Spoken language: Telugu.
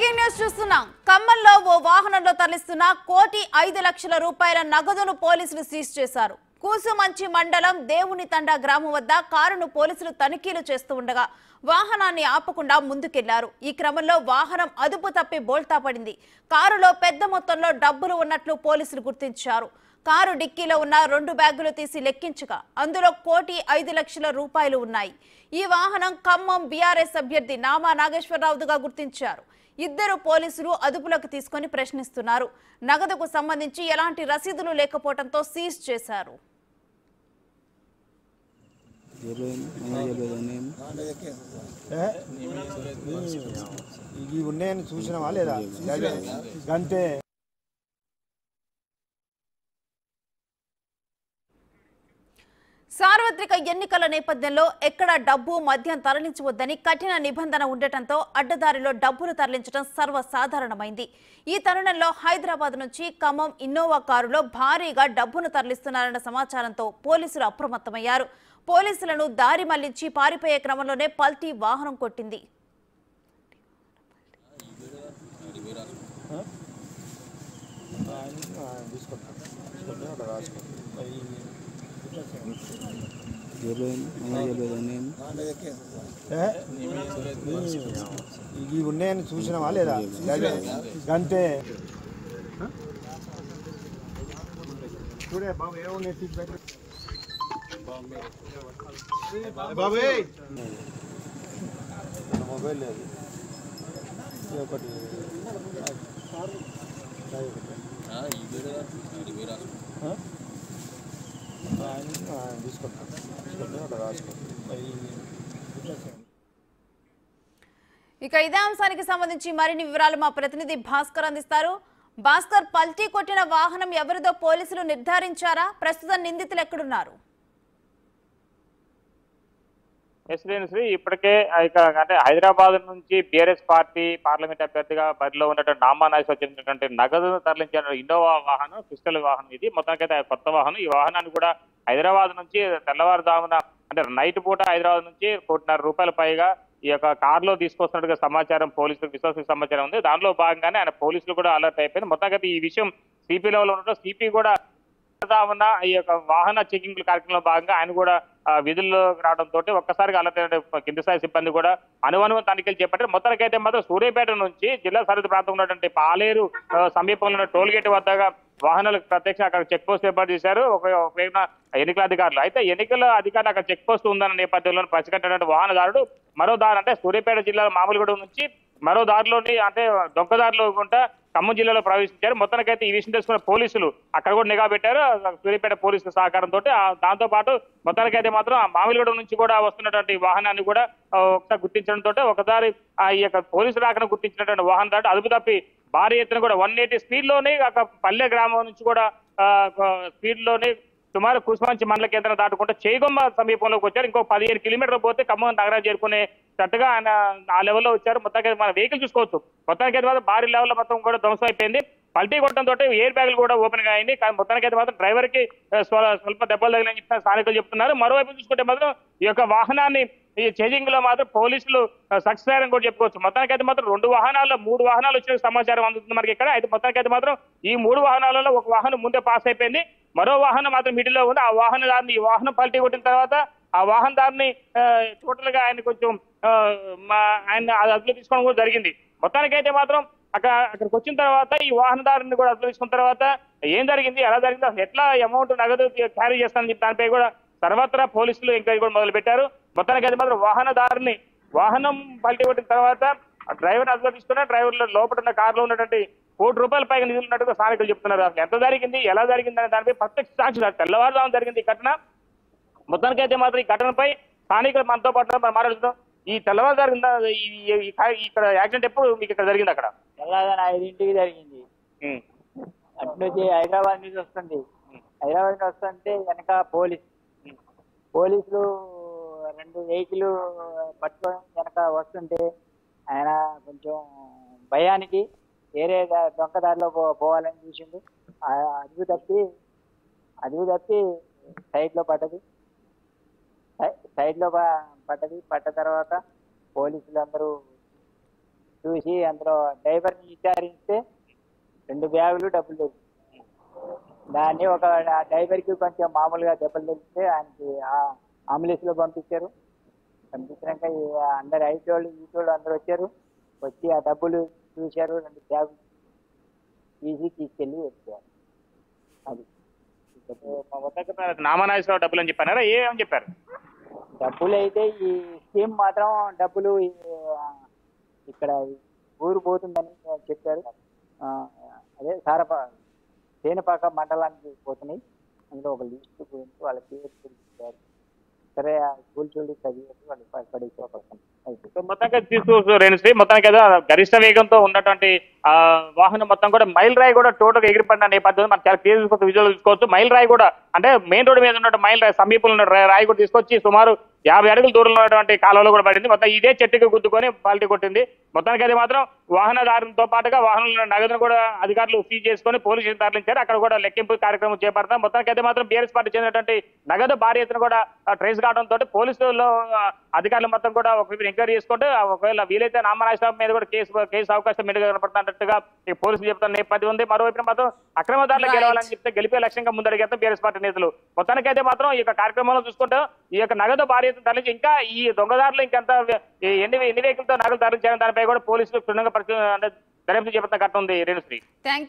బ్రేకింగ్ న్యూస్ చూస్తున్నాం. ఖమ్మంలో ఓ వాహనంలో తరలిస్తున్న 1,05,00,000 రూపాయల నగదును పోలీసులు సీజ్ చేశారు. కూసుమంచి మండలం దేవుని తండా గ్రామం వద్ద కారును పోలీసులు తనిఖీలు చేస్తూ ఉండగా వాహనాన్ని ఆపకుండా ముందుకెళ్లారు. ఈ క్రమంలో వాహనం అదుపు తప్పి బోల్తా పడింది. కారులో పెద్ద మొత్తంలో డబ్బులు ఉన్నట్లు పోలీసులు గుర్తించారు. కారు డిక్కీలో ఉన్న 2 బ్యాగులు తీసి లెక్కించగా అందులో 1,05,00,000 రూపాయలు ఉన్నాయి. ఈ వాహనం ఖమ్మం బీఆర్ఎస్ అభ్యర్థి నామా నాగేశ్వరరావుగా గుర్తించారు. ఇద్దరు పోలీసులు అదుపులోకి తీసుకొని ప్రశ్నిస్తున్నారు. నగదుకు సంబంధించి ఎలాంటి రసీదులు లేకపోవడంతో సీజ్ చేశారు. ఉన్నాయని చూసినావా లేదా గంటే సార్వత్రిక ఎన్నికల నేపథ్యంలో ఎక్కడ డబ్బు మద్యం తరలించవద్దని కఠిన నిబంధన ఉండటంతో అడ్డదారిలో డబ్బులు తరలించడం సర్వసాధారణమైంది. ఈ తరుణంలో హైదరాబాద్ నుంచి ఖమ్మం ఇన్నోవా కారులో భారీగా డబ్బును తరలిస్తున్నారన్న సమాచారంతో పోలీసులు అప్రమత్తమయ్యారు. పోలీసులను దారి మళ్లించి పారిపోయే క్రమంలోనే పల్టీ వాహనం కొట్టింది. ఉన్నాయని చూసినావా లేదా గంటే చూడే బాబు ఏమున్నాయి బాబాయ్ మొబైల్ లేదు ఒకటి ఇక ఇదే అంశానికి సంబంధించి మరిన్ని వివరాలు మా ప్రతినిధి భాస్కర్ అందిస్తారు. భాస్కర్, పల్టీ కొట్టిన వాహనం ఎవరిదో పోలీసులు నిర్ధారించారా? ప్రస్తుతం నిందితులు ఎక్కడున్నారు? శ్రీ ఇప్పటికే అంటే హైదరాబాద్ నుంచి బీఆర్ఎస్ పార్టీ పార్లమెంట్ అభ్యర్థిగా బరిలో ఉన్నటువంటి నామా నాగేశ్వరరావు చెందినటువంటి నగదును తరలించిన ఇన్నోవా వాహనం, క్రిస్టల్ వాహనం ఇది. మొత్తానికైతే కొత్త వాహనం. ఈ వాహనాన్ని కూడా హైదరాబాద్ నుంచి తెల్లవారుజామున అంటే నైట్ పూట హైదరాబాద్ నుంచి 1,50,00,000 రూపాయల పైగా ఈ యొక్క కారులో తీసుకొస్తున్నట్టుగా సమాచారం పోలీసులకు విశ్వాస సమాచారం ఉంది. దానిలో భాగంగానే ఆయన పోలీసులు కూడా అలర్ట్ అయిపోయింది. మొత్తానికైతే ఈ విషయం సిపి లెవెల్ ఉండటం సిపి కూడా ఉన్న ఈ యొక్క వాహన చెకింగ్ కార్యక్రమంలో భాగంగా ఆయన కూడా విధుల్లో రావడంతో ఒక్కసారిగా అలర్ట్ అయిన కింది స్థాయి సిబ్బంది కూడా అనుమానం తనిఖీలు చేపట్టారు. మొత్తానికైతే మాత్రం సూర్యాపేట నుంచి జిల్లా సరిహద్దు ప్రాంతంలో ఉన్నటువంటి పాలేరు సమీపంలో ఉన్న టోల్ గేట్ వద్దగా వాహనాలకు ప్రత్యక్ష అక్కడ చెక్ పోస్ట్ ఏర్పాటు చేశారు ఎన్నికల అధికారులు. అయితే ఎన్నికల అధికారులు అక్కడ చెక్ పోస్ట్ ఉందన్న నేపథ్యంలో పసిగట్టినటువంటి వాహనదారుడు మరో దారి అంటే సూర్యాపేట జిల్లా మామూలుగూడెం నుంచి మరో దారిలోని అంటే దొంగదారిలో గుంటా ఖమ్మం జిల్లాలో ప్రవేశించారు. మొత్తానికైతే ఈ విషయం తెలుసుకున్న పోలీసులు అక్కడ కూడా నిఘా పెట్టారు సూర్యాపేట పోలీసుల సహకారంతో. దాంతో పాటు మొత్తానికైతే మాత్రం మామిలిగూడెం నుంచి కూడా వస్తున్నటువంటి వాహనాన్ని కూడా ఒకసారి గుర్తించడంతో ఒకసారి ఈ యొక్క పోలీసులు అక్కడ గుర్తించినటువంటి వాహనదారుడు అదుపు తప్పి భారీ ఎత్తున కూడా 180 స్పీడ్ లోనే పల్లె గ్రామం నుంచి కూడా స్పీడ్ లోనే సుమారు కూసుమంచి మండల కేంద్రం దాటుకుంటే చేగొమ్మ సమీపంలోకి వచ్చారు. ఇంకో 15 కిలోమీటర్లు పోతే ఖమ్మం నగరం చేరుకునేటట్టుగా ఆయన ఆ లెవెల్లో వచ్చారు. మొత్తానికి మన వెహికల్ చూసుకోవచ్చు. మొత్తానికైతే మాత్రం భారీ లెవెల్లో మొత్తం కూడా ధ్వంసం అయిపోయింది. పల్టీ కొట్టడంతో ఎయిర్ బ్యాగులు కూడా ఓపెన్ గా అయింది. కానీ మొత్తానికైతే మాత్రం డ్రైవర్ కి స్వల్ప దెబ్బలు తగిలని చెప్పిన స్థానికులు చెప్తున్నారు. మరోవైపు చూసుకుంటే మాత్రం ఈ యొక్క వాహనాన్ని ఈ చేజింగ్ లో మాత్రం పోలీసులు సక్సెస్ అయ్యారని కూడా చెప్పుకోవచ్చు. మొత్తానికైతే మాత్రం 3 వాహనాలు వచ్చిన సమాచారం అందుతుంది మనకి ఇక్కడ. అయితే మొత్తానికైతే మాత్రం ఈ 3 వాహనాలలో ఒక వాహనం ముందే పాస్ అయిపోయింది. మరో వాహనం మాత్రం మిడిల్లో ఉంది. ఆ వాహనదారిని ఈ వాహనం పల్టీ కొట్టిన తర్వాత ఆ వాహనదారిని టోటల్ గా ఆయన కొంచెం ఆయన అదుపులో తీసుకోవడం కూడా జరిగింది. మొత్తానికైతే మాత్రం అక్కడికి వచ్చిన తర్వాత ఈ వాహనదారుని కూడా అదుపులో తీసుకున్న తర్వాత ఏం జరిగింది, ఎలా జరిగింది, అసలు ఎట్లా అమౌంట్ నగదు క్యారీ చేస్తానని చెప్పి దానిపై కూడా సర్వత్రా పోలీసులు ఎంక్వైరీ కూడా మొదలు పెట్టారు. మొత్తానికైతే మాత్రం వాహనం పల్టీ కొట్టిన తర్వాత డ్రైవర్ అదుపులో తీసుకున్న డ్రైవర్ లోపల ఉన్న కారులో ఉన్నటువంటి 1,00,00,000 రూపాయల పైగా నిధులు ఉన్నట్టుగా స్థానికులు చెప్తున్నారు. అసలు ఎంత జరిగింది, ఎలా జరిగింది అనే దానిపై ప్రత్యక్ష సాక్షులు తెల్లవారుజామున జరిగింది ఈ ఘటన. మొత్తానికైతే మాత్రం ఈ ఘటనపై స్థానికులు మనతో పాటు మనం మాట్లాడుతున్నాం. ఈ తెల్లవారు జరిగిందా ఇక్కడ యాక్సిడెంట్ ఎప్పుడు మీకు ఇక్కడ జరిగింది? అక్కడ తెల్లవారు 5ంటికి జరిగింది. అటు నుంచి హైదరాబాద్ నుంచి వస్తుంది. హైదరాబాద్ నుంచి వస్తుంటే వెనక పోలీసులు 2 వెహికల్ పట్టుకొని వెనక వస్తుంటే ఆయన కొంచెం భయానికి వేరే దొంగదారిలో పోవాలని చూసిండు. అదుపు తప్పి సైడ్ లో పడ్డది. పడ్డ తర్వాత పోలీసులు అందరూ చూసి అందులో డ్రైవర్ని విచారిస్తే 2 బ్యాగులు డబ్బులు దొరికింది. దాన్ని ఒక డ్రైవర్కి కొంచెం మామూలుగా దెబ్బలు తెలిస్తే ఆయనకి అంబులెన్స్లో పంపించారు. పంపించినాక అందరు ఐటోళ్ళు ఈటోళ్ళు అందరూ వచ్చారు. వచ్చి ఆ డబ్బులు చూశారు, 2 బ్యాగులు తీసుకెళ్ళి వచ్చారు. అది నామనాయసరావు డబ్బులు అని చెప్పారా? ఏమని చెప్పారు? డబ్బులు అయితే ఈ స్కీమ్ మాత్రం డబ్బులు ఇక్కడ ఊరు పోతుందని చెప్పారు. అదే తేనెపాక మండలానికి పోతున్నాయి. అందులో ఒక లిస్ట్ గురించి వాళ్ళ పేరు ఇచ్చారు. సరే కూల్చోళ్ళు చదివేసి వాళ్ళు పడేసి మొత్తంగా తీసుకోవచ్చు రేణుశ్రీ. మొత్తానికి ఏదో గరిష్ట వేగంతో ఉన్నటువంటి వాహనం మొత్తం కూడా మైల్ రాయి కూడా టోటల్ ఎగిరిపడిన నేపథ్యంలో మనం చాలా క్లియర్ చూసుకోవచ్చు, విజువల్ చూసుకోవచ్చు. మైల్ రాయి కూడా అంటే మెయిన్ రోడ్డు మీద ఉన్న మైల్ రాయి సమీపంలో ఉన్న రాయి కూడా తీసుకొచ్చి సుమారు 50 అడుగుల దూరంలో ఉన్నటువంటి కాలంలో కూడా పడింది. మొత్తం ఇదే చెట్టుకి గుద్దుకొని పాల్టీ కొట్టింది. మొత్తానికి అయితే మాత్రం వాహనదారులతో పాటుగా వాహనంలో నగదును కూడా అధికారులు సీజ్ చేసుకొని పోలీసు స్టేషన్ తరలించారు. అక్కడ కూడా లెక్కింపు కార్యక్రమం చేపడతాం. మొత్తానికి అయితే మాత్రం బీఆర్ఎస్ పార్టీ చెందినటువంటి నగదు భారీ ఎత్తున కూడా ట్రేస్ కావడంతో పోలీసులు అధికారులు మొత్తం కూడా ఒక ఎంక్వైరీ చేసుకుంటే ఒకవేళ వీలైతే నామనాయసరావు మీద కూడా కేసు అవకాశం మెరుగు కనపడుతున్నట్టుగా పోలీసులు చెప్తున్న నేపథ్యం ఉంది. మరోవైపు మాత్రం అక్రమదారులు గెలవాలని చెప్తే గెలిపే లక్ష్యంగా ముందడిగేస్తాం బీఆర్ఎస్ పార్టీ నేతలు. మొత్తానికి అయితే మాత్రం ఈ యొక్క కార్యక్రమంలో చూసుకుంటే ఈ యొక్క నగదు భారీ ఎత్తున తరలించి ఇంకా ఈ దొంగదారులు ఇంకెంత ఎన్ని వెహికల్తో నగలు తరలించారని దానిపై కూడా పోలీసులు క్షుణ్ణంగా దర్యాప్తు చేపట్టిన ఘటన ఉంది రేణుశ్రీ.